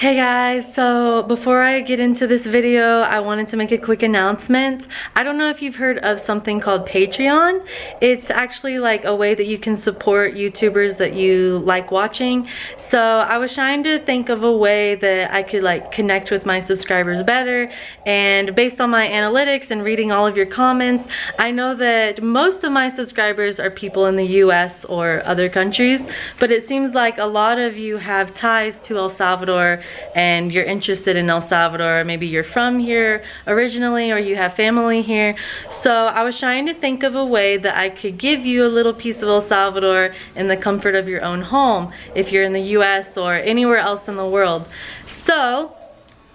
Hey guys, so before I get into this video, I wanted to make a quick announcement. I don't know if you've heard of something called Patreon. It's actually like a way that you can support YouTubers that you like watching. So I was trying to think of a way that I could like connect with my subscribers better, and based on my analytics and reading all of your comments, I know that most of my subscribers are people in the US or other countries, but it seems like a lot of you have ties to El Salvador and you're interested in El Salvador. Maybe you're from here originally or you have family here. So I was trying to think of a way that I could give you a little piece of El Salvador in the comfort of your own home if you're in the US or anywhere else in the world. So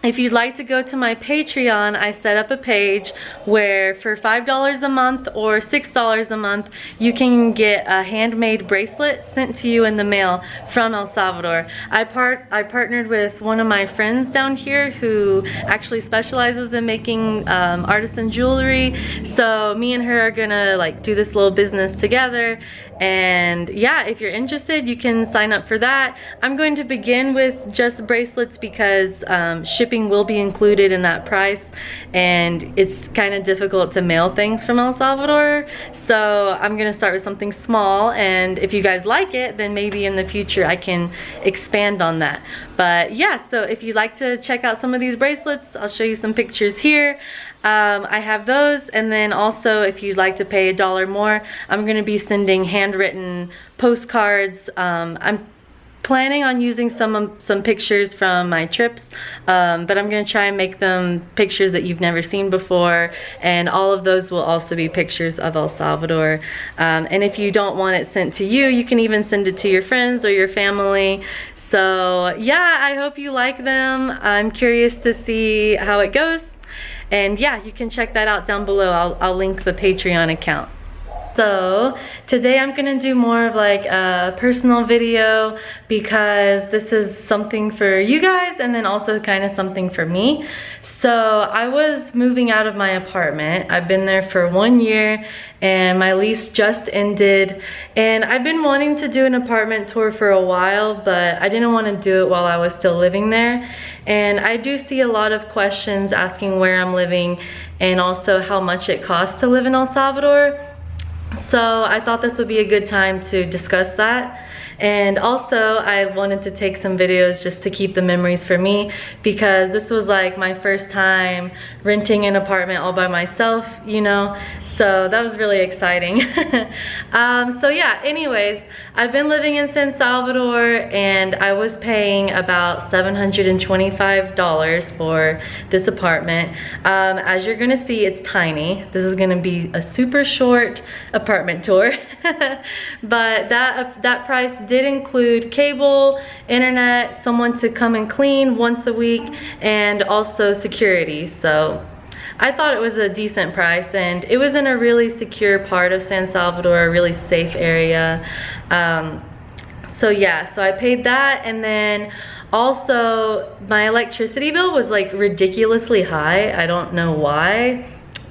if you'd like to go to my Patreon, I set up a page where for $5 a month or $6 a month, you can get a handmade bracelet sent to you in the mail from El Salvador. I partnered with one of my friends down here who actually specializes in making artisan jewelry. So me and her are gonna like do this little business together. And yeah, if you're interested, you can sign up for that. I'm going to begin with just bracelets because shipping will be included in that price, and it's kind of difficult to mail things from El Salvador. So I'm gonna start with something small, and if you guys like it, then maybe in the future I can expand on that. But yeah, so if you'd like to check out some of these bracelets, I'll show you some pictures here. I have those, and then also if you'd like to pay $1 more, I'm going to be sending handwritten postcards. I'm planning on using some pictures from my trips, but I'm going to try and make them pictures that you've never seen before, and all of those will also be pictures of El Salvador. And if you don't want it sent to you, you can even send it to your friends or your family. So yeah, I hope you like them. I'm curious to see how it goes. And yeah, you can check that out down below. I'll link the Patreon account. So today I'm gonna do more of like a personal video because this is something for you guys and then also kind of something for me. So I was moving out of my apartment. I've been there for 1 year and my lease just ended, and I've been wanting to do an apartment tour for a while, but I didn't want to do it while I was still living there. And I do see a lot of questions asking where I'm living and also how much it costs to live in El Salvador. So I thought this would be a good time to discuss that. And also I wanted to take some videos just to keep the memories for me, because this was like my first time renting an apartment all by myself, you know, so that was really exciting. So yeah, anyways, I've been living in San Salvador and I was paying about $725 for this apartment. As you're gonna see, it's tiny. This is gonna be a super short apartment tour. But that price did include cable, internet, someone to come and clean once a week, and also security. So I thought it was a decent price, and it was in a really secure part of San Salvador, a really safe area. So yeah, so I paid that, and then also my electricity bill was like ridiculously high. I don't know why.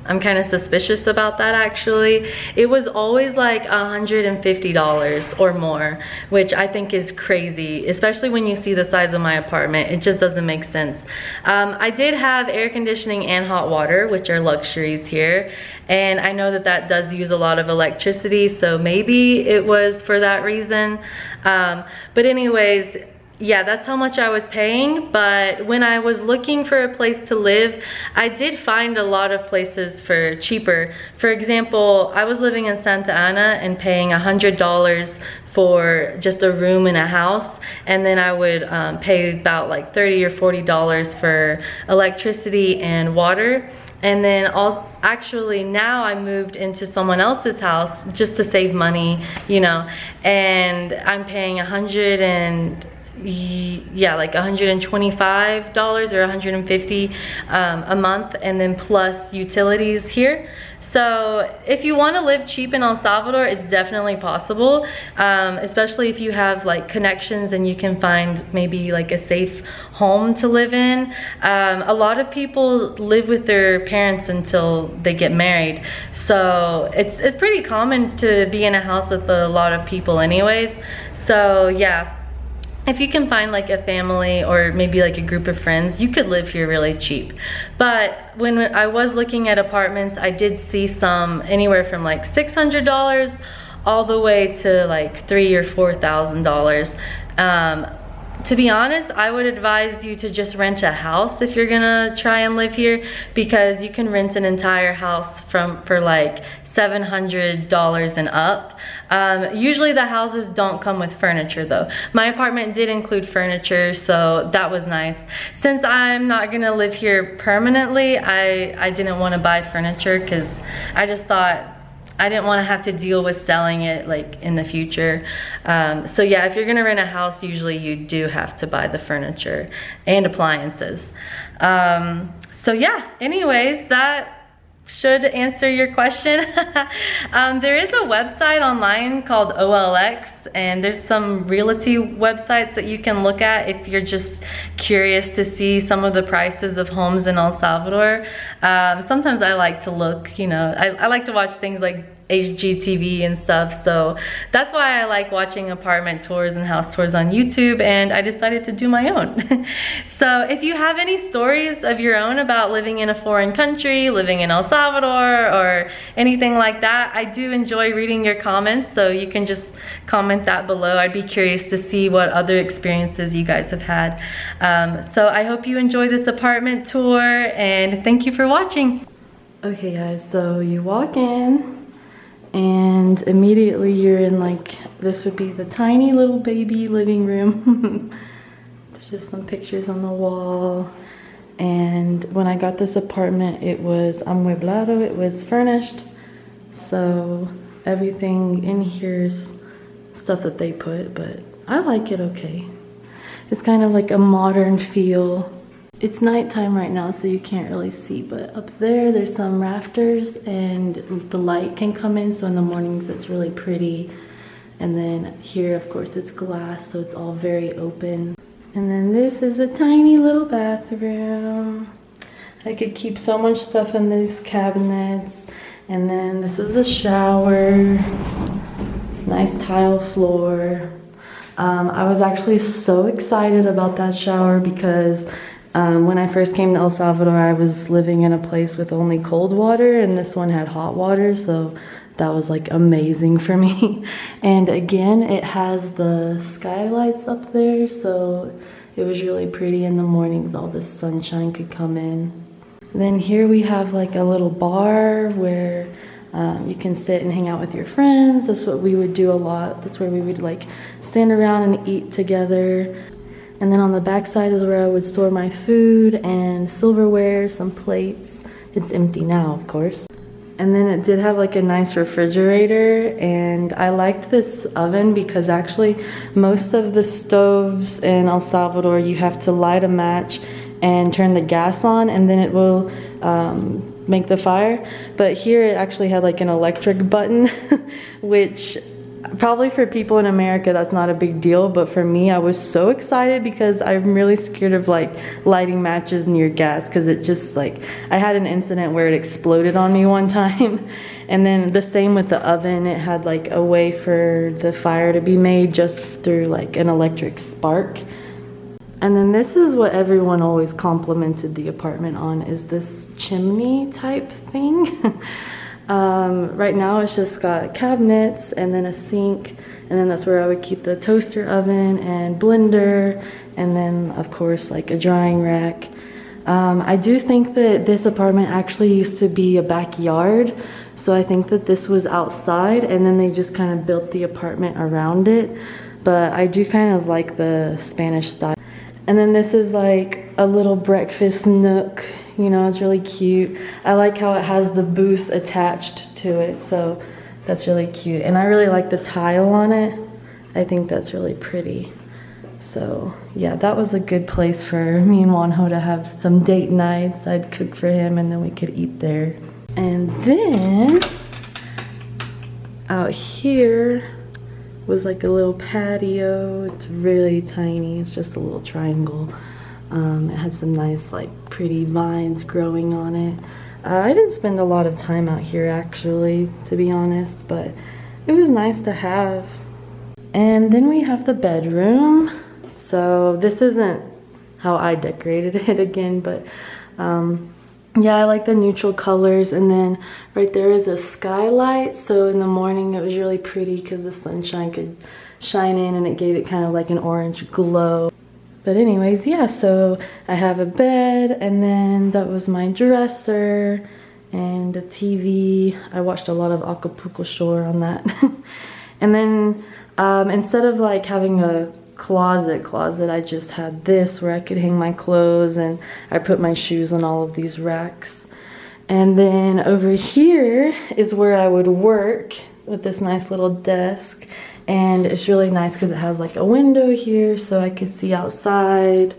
I'm kind of suspicious about that actually. It was always like $150 or more, which I think is crazy, especially when you see the size of my apartment. It just doesn't make sense. I did have air conditioning and hot water, which are luxuries here, and I know that that does use a lot of electricity, so maybe it was for that reason. But anyways, yeah, that's how much I was paying. But when I was looking for a place to live, I did find a lot of places for cheaper. For example, I was living in Santa Ana and paying $100 for just a room in a house, and then I would pay about like $30 or $40 for electricity and water. And then actually now I moved into someone else's house just to save money, you know, and I'm paying like $125 or $150 a month, and then plus utilities here. So if you want to live cheap in El Salvador, it's definitely possible, especially if you have like connections and you can find maybe like a safe home to live in. A lot of people live with their parents until they get married, so it's pretty common to be in a house with a lot of people anyways. So yeah. if you can find like a family or maybe like a group of friends, you could live here really cheap. But when I was looking at apartments, I did see some anywhere from like $600 all the way to like $3,000 or $4,000. To be honest, I would advise you to just rent a house if you're gonna try and live here, because you can rent an entire house for like $700 and up. Usually the houses don't come with furniture though. My apartment did include furniture, so that was nice. Since I'm not gonna live here permanently, I didn't want to buy furniture because I just thought I didn't want to have to deal with selling it like in the future. So yeah, if you're gonna rent a house, usually you do have to buy the furniture and appliances. So yeah, anyways, that should answer your question. There is a website online called OLX, and there's some realty websites that you can look at if you're just curious to see some of the prices of homes in El Salvador. Sometimes I like to look, you know, I like to watch things like HGTV and stuff, so that's why I like watching apartment tours and house tours on YouTube, and I decided to do my own. So if you have any stories of your own about living in a foreign country, living in El Salvador, or anything like that, I do enjoy reading your comments, so you can just comment that below. I'd be curious to see what other experiences you guys have had. So I hope you enjoy this apartment tour, and thank you for watching. Okay guys, so you walk in, and immediately you're in like, this would be the tiny little baby living room. There's just some pictures on the wall. And when I got this apartment, it was amueblado, it was furnished. So everything in here is stuff that they put, but I like it okay. It's kind of like a modern feel. It's nighttime right now, so you can't really see, but up there's some rafters and the light can come in, so in the mornings it's really pretty. And then here, of course, it's glass, so it's all very open. And then this is the tiny little bathroom. I could keep so much stuff in these cabinets. And then this is the shower. Nice tile floor. I was actually so excited about that shower because when I first came to El Salvador, I was living in a place with only cold water, and this one had hot water, so that was like amazing for me. And again, it has the skylights up there, so it was really pretty in the mornings. All the sunshine could come in. Then here we have like a little bar where you can sit and hang out with your friends. That's what we would do a lot. That's where we would like stand around and eat together. And then on the back side is where I would store my food and silverware, some plates. It's empty now, of course. And then it did have like a nice refrigerator, and I liked this oven because actually most of the stoves in El Salvador, you have to light a match and turn the gas on, and then it will make the fire. But here it actually had like an electric button, which probably for people in America that's not a big deal, but for me I was so excited because I'm really scared of like lighting matches near gas, because it just like, I had an incident where it exploded on me one time. And then the same with the oven, it had like a way for the fire to be made just through like an electric spark. And then this is what everyone always complimented the apartment on, is this chimney type thing. Right now it's just got cabinets and then a sink, and then that's where I would keep the toaster oven and blender, and then of course like a drying rack. I do think that this apartment actually used to be a backyard, so I think that this was outside and then they just kind of built the apartment around it. But I do kind of like the Spanish style. And then this is like a little breakfast nook. You know, it's really cute. I like how it has the booth attached to it, so that's really cute. And I really like the tile on it. I think that's really pretty. So yeah, that was a good place for me and Juanjo to have some date nights. I'd cook for him and then we could eat there. And then out here was like a little patio. It's really tiny. It's just a little triangle. It has some nice like pretty vines growing on it. I didn't spend a lot of time out here actually, to be honest, but it was nice to have. And then we have the bedroom. So this isn't how I decorated it again, but yeah, I like the neutral colors. And then right there is a skylight, so in the morning it was really pretty because the sunshine could shine in and it gave it kind of like an orange glow. But anyways, yeah, so I have a bed, and then that was my dresser and a TV. I watched a lot of Acapulco Shore on that. And then instead of like having a closet, I just had this where I could hang my clothes, and I put my shoes on all of these racks. And then over here is where I would work with this nice little desk. And it's really nice because it has like a window here so I could see outside.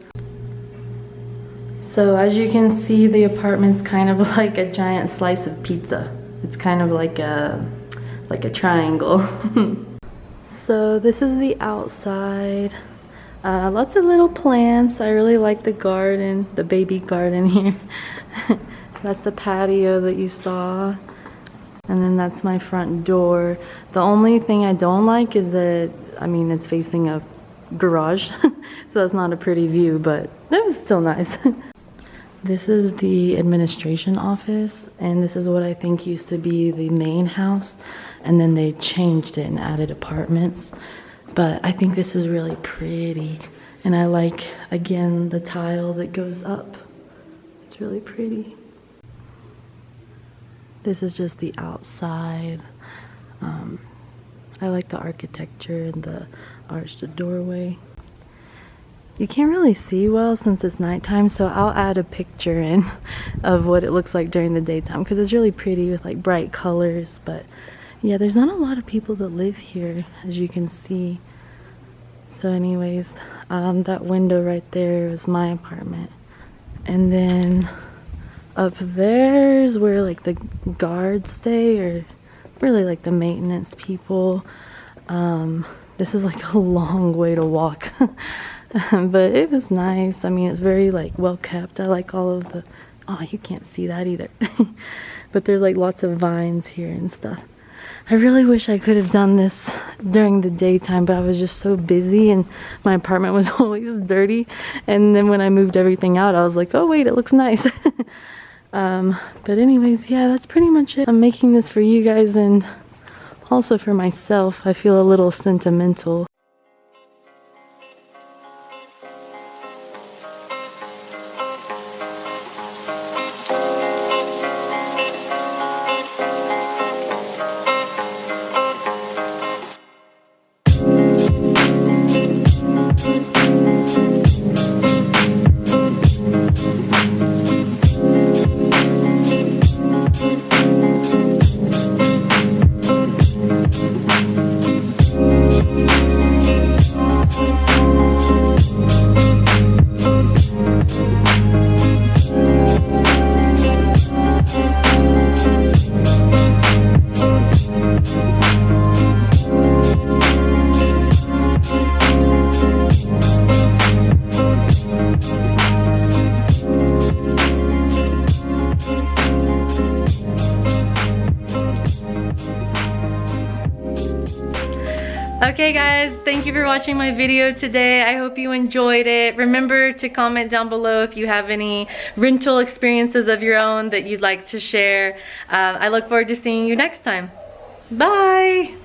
So as you can see, the apartment's kind of like a giant slice of pizza. It's kind of like a triangle. So this is the outside. Lots of little plants. I really like the garden, the baby garden here. That's the patio that you saw. And then that's my front door. The only thing I don't like is that, I mean, it's facing a garage. So that's not a pretty view, but that was still nice. This is the administration office, and this is what I think used to be the main house, and then they changed it and added apartments. But I think this is really pretty, and I like, again, the tile that goes up. It's really pretty. This is just the outside. I like the architecture and the arched doorway. You can't really see well since it's nighttime, so I'll add a picture in of what it looks like during the daytime because it's really pretty with like bright colors. But yeah, there's not a lot of people that live here, as you can see. So anyways, that window right there is my apartment. And then up there is where like the guards stay, or really like the maintenance people. This is like a long way to walk. But it was nice. I mean, it's very like well kept. I like all of the, oh, you can't see that either. But there's like lots of vines here and stuff. I really wish I could have done this during the daytime, but I was just so busy and my apartment was always dirty. And then when I moved everything out, I was like, oh wait, it looks nice. But anyways, yeah, that's pretty much it. I'm making this for you guys and also for myself. I feel a little sentimental. Okay guys, thank you for watching my video today. I hope you enjoyed it. Remember to comment down below if you have any rental experiences of your own that you'd like to share. I look forward to seeing you next time. Bye!